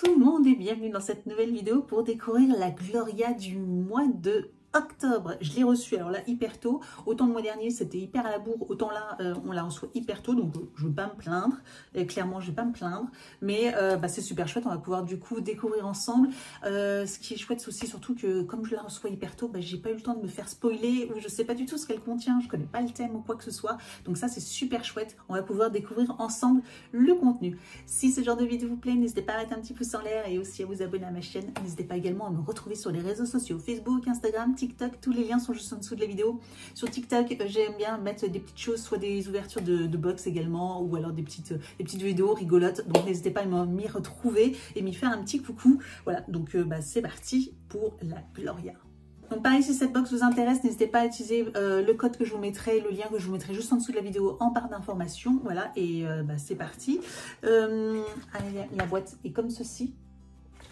tout le monde et bienvenue dans cette nouvelle vidéo pour découvrir la Gloria du mois de octobre. Je l'ai reçue alors là hyper tôt, autant le mois dernier c'était hyper à la bourre, autant là on la reçoit hyper tôt, donc je ne veux pas me plaindre, clairement je ne vais pas me plaindre, mais c'est super chouette, on va pouvoir du coup découvrir ensemble. Ce qui est chouette c'est aussi surtout que comme je la reçois hyper tôt, j'ai pas eu le temps de me faire spoiler ou je sais pas du tout ce qu'elle contient, je connais pas le thème ou quoi que ce soit, donc ça c'est super chouette, on va pouvoir découvrir ensemble le contenu. Si ce genre de vidéo vous plaît, n'hésitez pas à mettre un petit pouce en l'air et aussi à vous abonner à ma chaîne, n'hésitez pas également à me retrouver sur les réseaux sociaux, Facebook, Instagram, TikTok, tous les liens sont juste en dessous de la vidéo. Sur TikTok, j'aime bien mettre des petites choses, soit des ouvertures de box également, ou alors des petites vidéos rigolotes. Donc n'hésitez pas à m'y retrouver et m'y faire un petit coucou. Voilà, donc c'est parti pour la Gloria. Donc pareil, si cette box vous intéresse, n'hésitez pas à utiliser le code que je vous mettrai, le lien que je vous mettrai juste en dessous de la vidéo en barre d'informations. Voilà, et c'est parti. La boîte est comme ceci.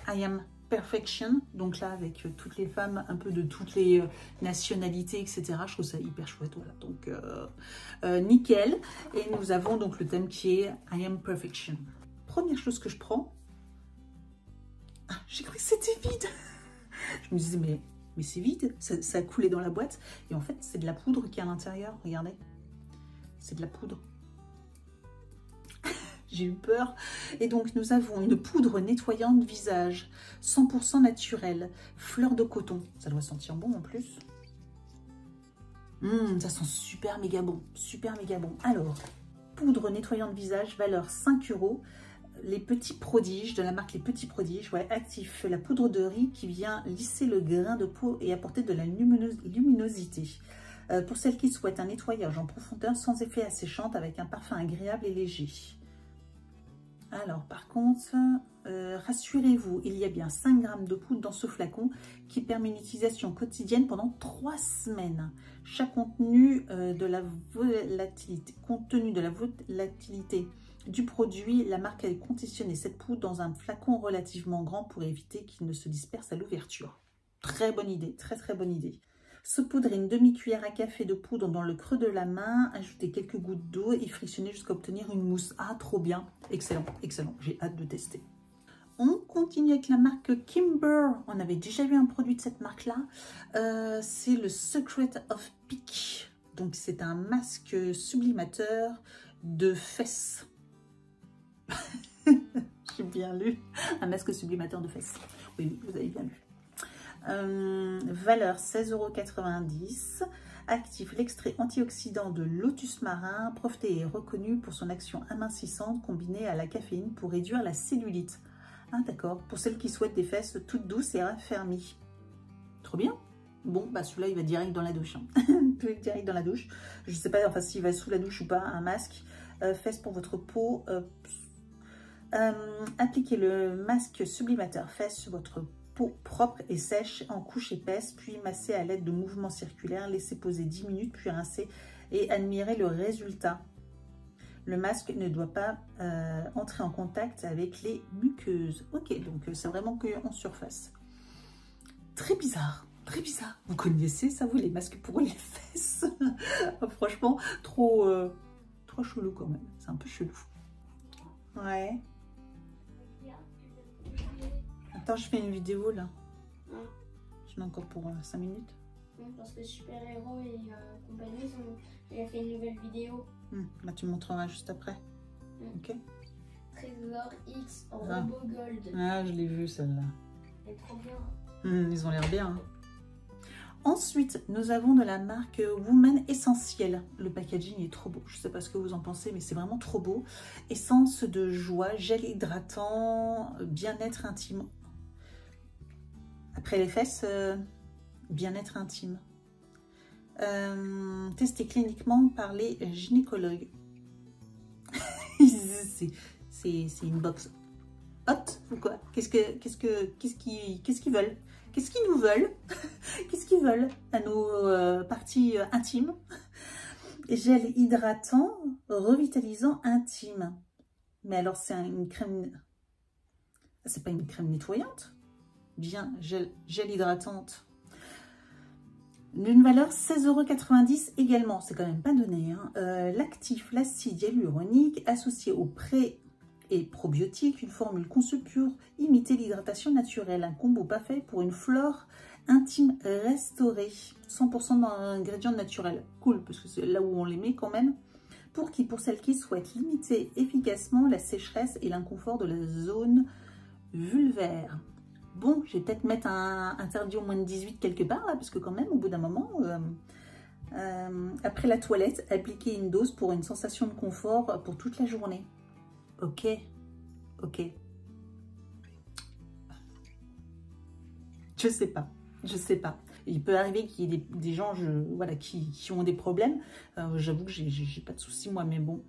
I am Perfection, donc là avec toutes les femmes un peu de toutes les nationalités, etc. Je trouve ça hyper chouette, voilà, donc nickel. Et nous avons donc le thème qui est I am Perfection. Première chose que je prends, j'ai cru que c'était vide. Je me disais mais c'est vide, ça a coulé dans la boîte, et en fait c'est de la poudre qui est à l'intérieur, regardez, c'est de la poudre. J'ai eu peur. Et donc, nous avons une poudre nettoyante visage, 100% naturelle, fleur de coton. Ça doit sentir bon en plus. Ça sent super méga bon, super méga bon. Alors, poudre nettoyante visage, valeur 5 €. Les Petits Prodiges, de la marque Les Petits Prodiges, ouais, actif. La poudre de riz qui vient lisser le grain de peau et apporter de la luminosité. Pour celles qui souhaitent un nettoyage en profondeur sans effet asséchant avec un parfum agréable et léger. Alors, par contre, rassurez-vous, il y a bien 5 g de poudre dans ce flacon qui permet une utilisation quotidienne pendant 3 semaines. Chaque contenu de la volatilité du produit, la marque a conditionné cette poudre dans un flacon relativement grand pour éviter qu'il ne se disperse à l'ouverture. Très bonne idée, très très bonne idée. Saupoudrer une demi-cuillère à café de poudre dans le creux de la main, ajouter quelques gouttes d'eau et frictionner jusqu'à obtenir une mousse. Ah, trop bien. Excellent, excellent. J'ai hâte de tester. On continue avec la marque Kimber. On avait déjà vu un produit de cette marque-là. C'est le Secret of Peak. Donc, c'est un masque sublimateur de fesses. J'ai bien lu. Un masque sublimateur de fesses. Oui, vous avez bien lu. Valeur 16,90 €. Actif l'extrait antioxydant de lotus marin, breveté et reconnu pour son action amincissante combinée à la caféine pour réduire la cellulite. Ah d'accord, pour celles qui souhaitent des fesses toutes douces et raffermies. Trop bien. Bon, celui-là il va direct dans la douche. Direct dans la douche. Je sais pas enfin s'il va sous la douche ou pas, un masque. Fesses pour votre peau. Appliquez le masque sublimateur fesses sur votre peau propre et sèche en couche épaisse, puis masser à l'aide de mouvements circulaires, laissez poser 10 minutes, puis rincer et admirez le résultat. Le masque ne doit pas entrer en contact avec les muqueuses. Ok, donc c'est vraiment que en surface. Très bizarre, très bizarre. Vous connaissez ça, vous, les masques pour les fesses? Franchement, trop chelou quand même. C'est un peu chelou. Ouais. Attends, je fais une vidéo là. J'en ai encore pour 5 minutes. Parce que Super Héros et compagnie, il a fait une nouvelle vidéo. Tu me montreras juste après. Ok. Trésor X en robot gold. Ah, je l'ai vu celle-là. Elle est trop bien. Ils ont l'air bien. Hein. Ensuite, nous avons de la marque Woman Essentiel. Le packaging est trop beau. Je ne sais pas ce que vous en pensez, mais c'est vraiment trop beau. Essence de joie, gel hydratant, bien-être intime. Après les fesses, bien-être intime. Testé cliniquement par les gynécologues. C'est une box hot ou quoi? Qu'est-ce qu'ils veulent? Qu'est-ce qu'ils nous veulent? Qu'est-ce qu'ils veulent à nos parties intimes? Gel hydratant, revitalisant intime. Mais alors c'est une crème... C'est pas une crème nettoyante? Bien, gel hydratante. D'une valeur 16,90 € également. C'est quand même pas donné. Hein. L'actif, l'acide hyaluronique associé au et probiotique, une formule conçue pour imiter l'hydratation naturelle. Un combo parfait pour une flore intime restaurée. 100% d'ingrédients naturels. Cool, parce que c'est là où on les met quand même. Pour celles qui souhaitent limiter efficacement la sécheresse et l'inconfort de la zone vulvaire. Bon, je vais peut-être mettre un interdit au moins de 18 quelque part, là, parce que quand même, au bout d'un moment, après la toilette, appliquer une dose pour une sensation de confort pour toute la journée. Ok, ok. Je sais pas, je sais pas. Il peut arriver qu'il y ait des gens voilà, qui ont des problèmes. J'avoue que j'ai pas de soucis moi, mais bon,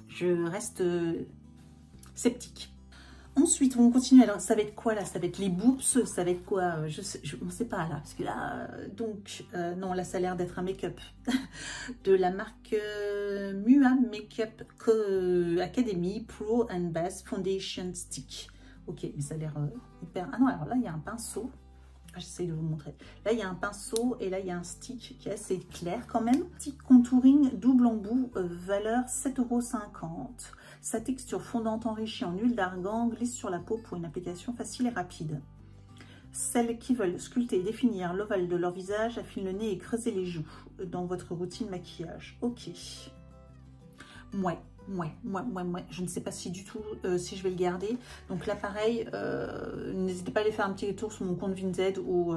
je reste sceptique. Ensuite, on continue. Alors, ça va être quoi là? Ça va être les boobs? Ça va être quoi? On ne sait pas là. Parce que là, non, là, ça a l'air d'être un make-up de la marque Mua Makeup Academy Pro and Base Foundation Stick. Ok, mais ça a l'air hyper... Ah non, alors là, il y a un pinceau. J'essaie de vous montrer. Là, il y a un pinceau et là, il y a un stick qui est assez clair quand même. Petit contouring double embout, valeur 7,50 €. Sa texture fondante enrichie en huile d'argan glisse sur la peau pour une application facile et rapide. Celles qui veulent sculpter et définir l'ovale de leur visage, affiner le nez et creuser les joues dans votre routine maquillage. Ok. Ouais. Je ne sais pas si du tout si je vais le garder. Donc là, pareil, n'hésitez pas à aller faire un petit tour sur mon compte Vinted ou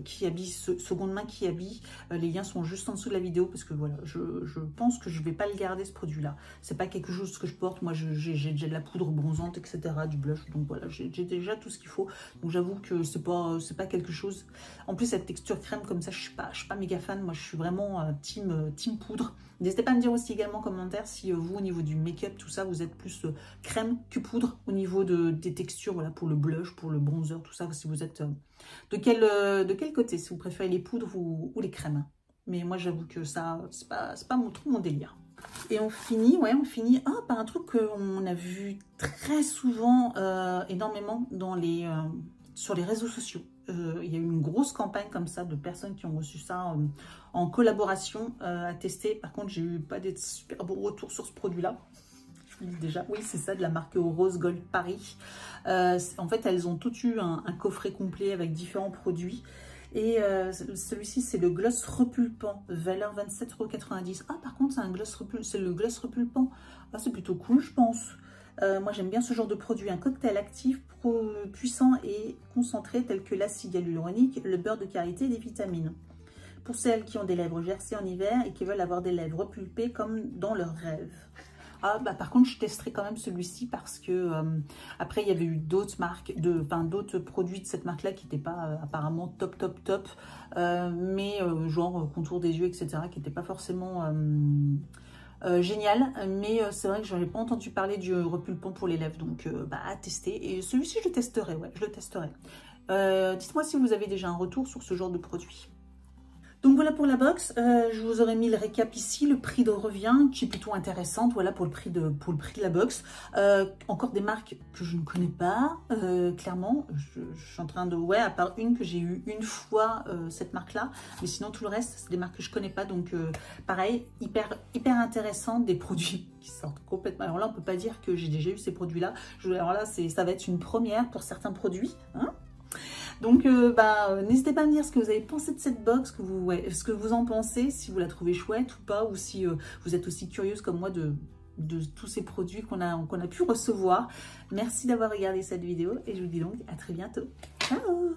qui habille, seconde main qui habille. Les liens sont juste en dessous de la vidéo parce que voilà, je pense que je ne vais pas le garder ce produit-là. C'est pas quelque chose que je porte. Moi, j'ai déjà de la poudre bronzante, etc., du blush. Donc voilà, j'ai déjà tout ce qu'il faut. Donc j'avoue que c'est pas quelque chose. En plus, cette texture crème comme ça, je suis pas méga fan. Moi, je suis vraiment team poudre. N'hésitez pas à me dire aussi également en commentaire si vous, au niveau du make-up, tout ça, vous êtes plus crème que poudre au niveau des textures, voilà, pour le blush, pour le bronzer, tout ça, si vous êtes de quel côté, si vous préférez les poudres ou les crèmes. Mais moi, j'avoue que ça, c'est pas trop mon délire. Et on finit par un truc qu'on a vu très souvent, énormément sur les réseaux sociaux. Il y a eu une grosse campagne comme ça de personnes qui ont reçu ça en collaboration à tester. Par contre, j'ai eu pas des super beaux retours sur ce produit-là. Je vous le dis déjà. Oui, c'est ça, de la marque Rose Gold Paris. En fait, elles ont toutes eu un coffret complet avec différents produits. Et celui-ci, c'est le gloss repulpant, valeur 27,90 €. Ah, par contre, c'est le gloss repulpant. Ah, c'est plutôt cool, je pense. Moi, j'aime bien ce genre de produit. Un cocktail actif puissant et concentré tel que l'acide hyaluronique, le beurre de karité et des vitamines. Pour celles qui ont des lèvres gercées en hiver et qui veulent avoir des lèvres repulpées comme dans leurs rêves. Ah, bah, par contre, je testerai quand même celui-ci parce que après, il y avait eu d'autres marques, d'autres produits de cette marque-là qui n'étaient pas apparemment top. Mais genre contour des yeux, etc., qui n'étaient pas forcément... génial, mais c'est vrai que je n'avais pas entendu parler du repulpant pour les lèvres, donc à tester. Et celui-ci, je le testerai, ouais, je le testerai. Dites-moi si vous avez déjà un retour sur ce genre de produit. Donc voilà pour la box, je vous aurais mis le récap ici, le prix de revient qui est plutôt intéressante, voilà pour le prix de la box. Encore des marques que je ne connais pas, clairement, je suis en train de, ouais, à part une que j'ai eu une fois, cette marque-là, mais sinon tout le reste, c'est des marques que je connais pas, donc pareil, hyper intéressant, des produits qui sortent complètement. Alors là, on peut pas dire que j'ai déjà eu ces produits-là, alors là, ça va être une première pour certains produits, hein. Donc, n'hésitez pas à me dire ce que vous avez pensé de cette box, ce que vous en pensez, si vous la trouvez chouette ou pas, ou si vous êtes aussi curieuse comme moi de tous ces produits qu'on a pu recevoir. Merci d'avoir regardé cette vidéo et je vous dis donc à très bientôt. Ciao!